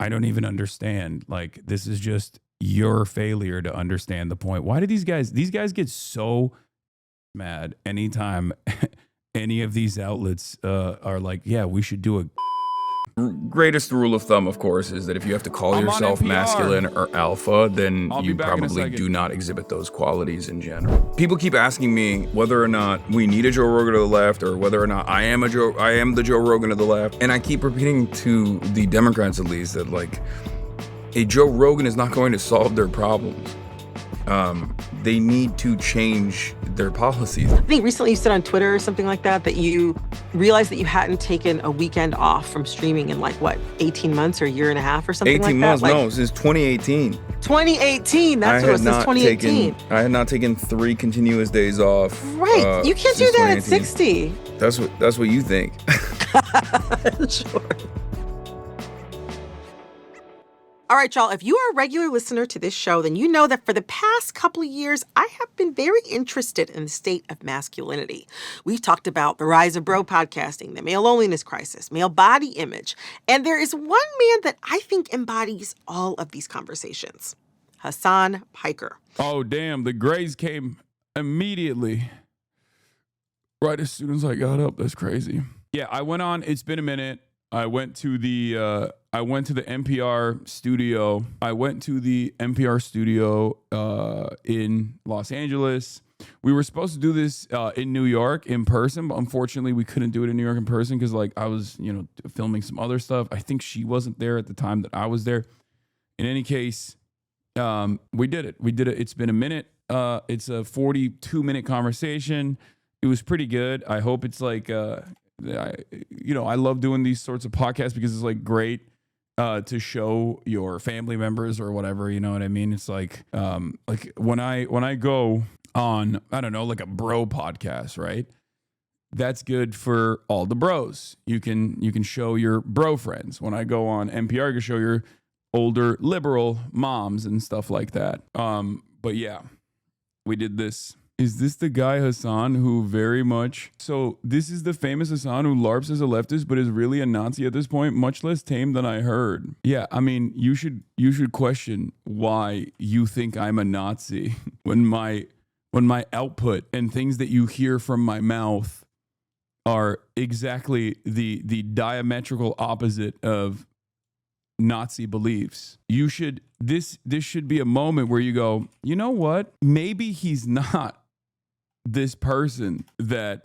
I don't even understand. Like, this is just your failure to understand the point. Why do these guys get so mad anytime any of these outlets are like, yeah, we should do a Greatest rule of thumb, of course, is that if you have to call yourself masculine or alpha, then you probably do not exhibit those qualities in general. People keep asking me whether or not we need a Joe Rogan to the left, or whether or not I am the Joe Rogan of the left. And I keep repeating to the Democrats, at least, that like a Joe Rogan is not going to solve their problems. They need to change their policies. I think recently you said on Twitter or something like that, that you realized that you hadn't taken a weekend off from streaming in like, what, 18 months or a year and a half or something like that? 18 months, no, since 2018. 2018, that's what it was, since 2018. I had not taken 3 continuous days off. Right, you can't do that at 60. That's what you think. Sure. All right, y'all, if you are a regular listener to this show, then you know that for the past couple of years, I have been very interested in the state of masculinity. We've talked about the rise of bro podcasting, the male loneliness crisis, male body image, and there is one man that I think embodies all of these conversations, Hasan Piker. Oh, damn, the grays came immediately right as soon as I got up. That's crazy. Yeah, I went on, it's been a minute. I went to the NPR studio. I went to the NPR studio in Los Angeles. We were supposed to do this in New York in person, but unfortunately we couldn't do it in New York in person because like I was, filming some other stuff. I think she wasn't there at the time that I was there. In any case, we did it. It's been a minute. It's a 42-minute conversation. It was pretty good. I hope it's like I love doing these sorts of podcasts because it's like great to show your family members or whatever, you know what I mean? It's like when I go on, I don't know, like a bro podcast, right? That's good for all the bros. You can show your bro friends. When I go on NPR, you can show your older liberal moms and stuff like that. But yeah, we did this. Is this the guy Hasan who very much... So this is the famous Hasan who LARPs as a leftist but is really a Nazi at this point, much less tame than I heard. Yeah, I mean, you should question why you think I'm a Nazi when my output and things that you hear from my mouth are exactly the diametrical opposite of Nazi beliefs. This should be a moment where you go, you know what? Maybe he's not this person that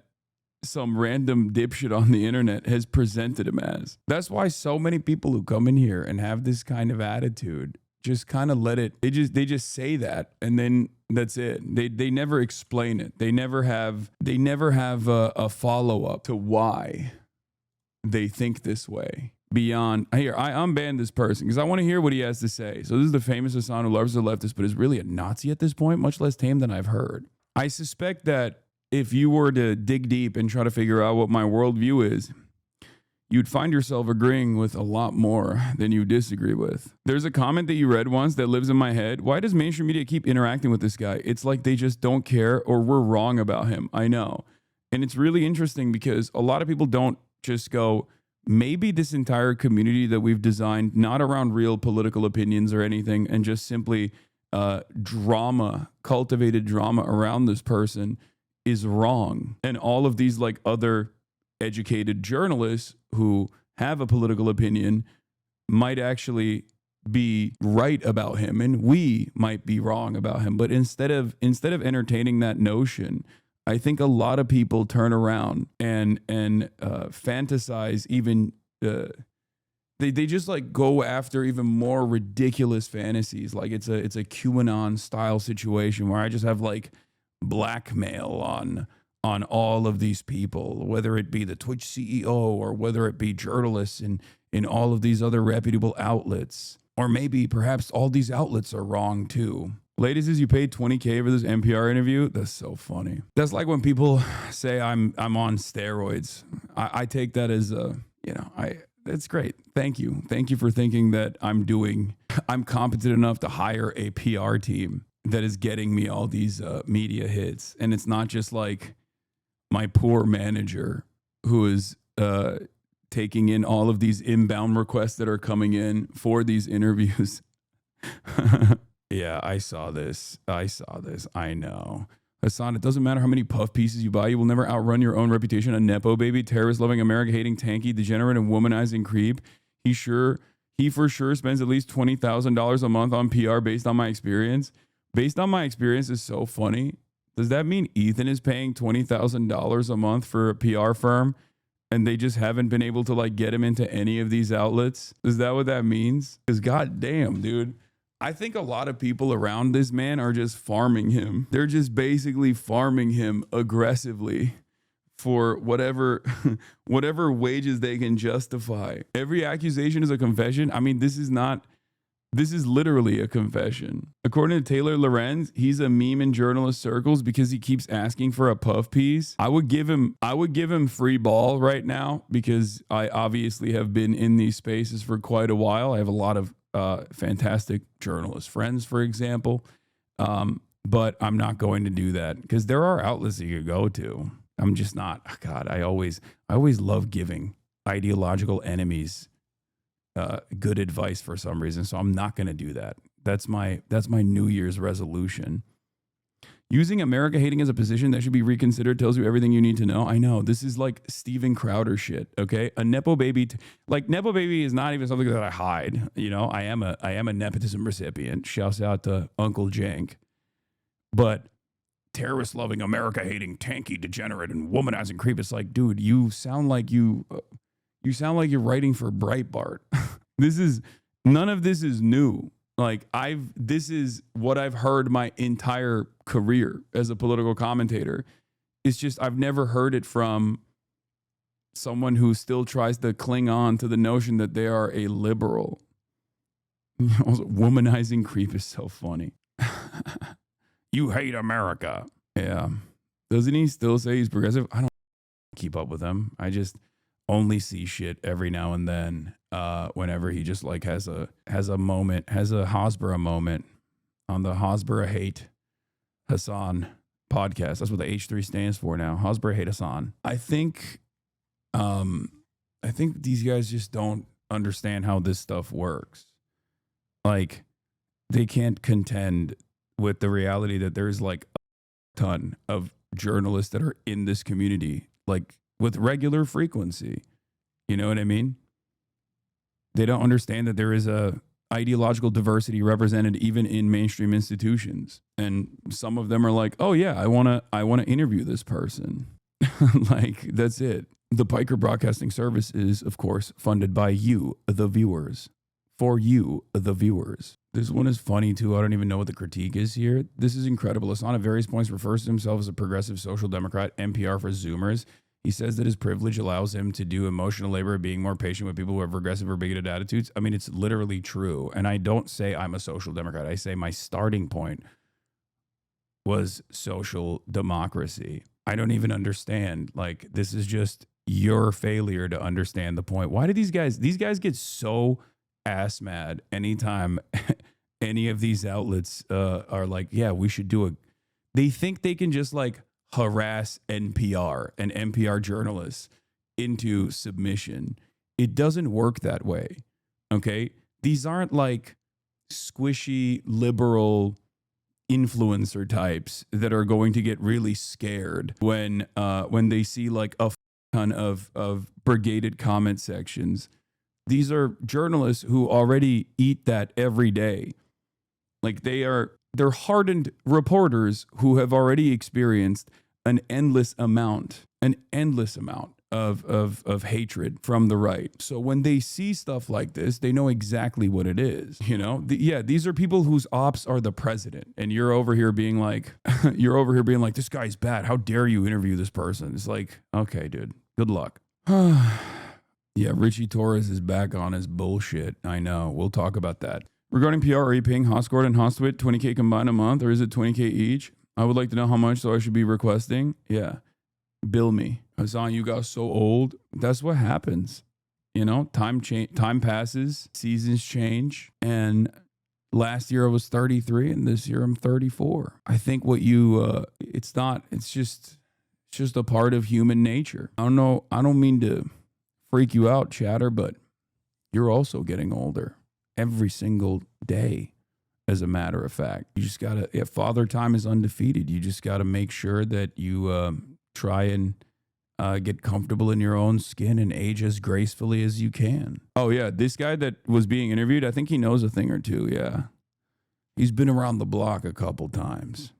some random dipshit on the internet has presented him as. That's why so many people who come in here and have this kind of attitude just kind of let it, they just say that and then that's it. They never explain it. They never have a follow-up to why they think this way. Beyond here, I unbanned this person because I want to hear what he has to say. So this is the famous Hasan who loves the leftist, but is really a Nazi at this point, much less tame than I've heard. I suspect that if you were to dig deep and try to figure out what my worldview is, you'd find yourself agreeing with a lot more than you disagree with. There's a comment that you read once that lives in my head. Why does mainstream media keep interacting with this guy? It's like they just don't care or we're wrong about him. I know. And it's really interesting because a lot of people don't just go, maybe this entire community that we've designed, not around real political opinions or anything, and just simply cultivated drama around this person is wrong. And all of these like other educated journalists who have a political opinion might actually be right about him and we might be wrong about him. But instead of entertaining that notion, I think a lot of people turn around and fantasize even, they just like go after even more ridiculous fantasies. Like it's a QAnon style situation where I just have like blackmail on all of these people, whether it be the Twitch CEO or whether it be journalists in all of these other reputable outlets. Or maybe perhaps all these outlets are wrong too. Ladies, you paid $20K for this NPR interview? That's so funny. That's like when people say I'm on steroids. I take that as it's great. Thank you. Thank you for thinking that I'm competent enough to hire a PR team that is getting me all these media hits. And it's not just like my poor manager who is taking in all of these inbound requests that are coming in for these interviews. Yeah, I saw this. I know. Hasan, it doesn't matter how many puff pieces you buy. You will never outrun your own reputation. A Nepo baby, terrorist-loving, America-hating, tanky, degenerate, and womanizing creep. He for sure spends at least $20,000 a month on PR based on my experience. Based on my experience is so funny. Does that mean Ethan is paying $20,000 a month for a PR firm and they just haven't been able to like get him into any of these outlets? Is that what that means? Because goddamn, dude. I think a lot of people around this man are just farming him. They're just basically farming him aggressively for whatever wages they can justify. Every accusation is a confession. I mean, this is literally a confession. According to Taylor Lorenz, he's a meme in journalist circles because he keeps asking for a puff piece. I would give him free ball right now because I obviously have been in these spaces for quite a while. I have a lot of fantastic journalist friends, for example. But I'm not going to do that because there are outlets you could go to. I'm just not. God, I always love giving ideological enemies good advice for some reason. So I'm not going to do that. That's my New Year's resolution. Using America hating as a position that should be reconsidered tells you everything you need to know. I know this is like Steven Crowder shit. Okay. A Nepo baby, like Nepo baby is not even something that I hide. You know, I am a nepotism recipient. Shouts out to Uncle Jank. But terrorist loving, America hating, tanky, degenerate, and womanizing creep. It's like, dude, you sound like you're writing for Breitbart. None of this is new. Like this is what I've heard my entire career as a political commentator. It's just, I've never heard it from someone who still tries to cling on to the notion that they are a liberal. Also, womanizing creep is so funny. You hate America. Yeah. Doesn't he still say he's progressive? I don't keep up with him. I just only see shit every now and then whenever he just like has a moment, has a Hasbara moment on the Hasbara Hate Hasan podcast. That's what the H3 stands for now. Hasbara Hate Hasan. I think these guys just don't understand how this stuff works. Like, they can't contend with the reality that there's like a ton of journalists that are in this community, like with regular frequency. You know what I mean? They don't understand that there is a ideological diversity represented even in mainstream institutions. And some of them are like, oh yeah, I want to interview this person. Like, that's it. The Piker Broadcasting Service is, of course, funded by you, the viewers. For you, the viewers. This one is funny too. I don't even know what the critique is here. This is incredible. Hasan at various points refers to himself as a progressive social democrat, NPR for Zoomers. He says that his privilege allows him to do emotional labor of being more patient with people who have regressive or bigoted attitudes. I mean, it's literally true. And I don't say I'm a social democrat. I say my starting point was social democracy. I don't even understand. Like, this is just your failure to understand the point. Why do these guys get so ass mad anytime any of these outlets are like, yeah, we should do they think they can just like harass NPR and NPR journalists into submission. It doesn't work that way. Okay. These aren't like squishy liberal influencer types that are going to get really scared when they see like a ton of brigaded comment sections. These are journalists who already eat that every day. Like, they're hardened reporters who have already experienced an endless amount of hatred from the right. So when they see stuff like this, they know exactly what it is. You know, these are people whose ops are the president, and you're over here being like, this guy's bad. How dare you interview this person? It's like, okay, dude, good luck. Yeah, Richie Torres is back on his bullshit. I know. We'll talk about that. Regarding PR, are you paying Hoscord and Hostwit $20K combined a month, or is it $20K each? I would like to know how much, so I should be requesting. Yeah. Bill me. Hasan, you got so old. That's what happens. You know, time passes, seasons change, and last year I was 33, and this year I'm 34. I think it's just a part of human nature. I don't know. I don't mean to freak you out, chatter, but you're also getting older every single day, as a matter of fact. You just got to, father time is undefeated. You just got to make sure that you try and get comfortable in your own skin and age as gracefully as you can. Oh, yeah. This guy that was being interviewed, I think he knows a thing or two. Yeah. He's been around the block a couple times.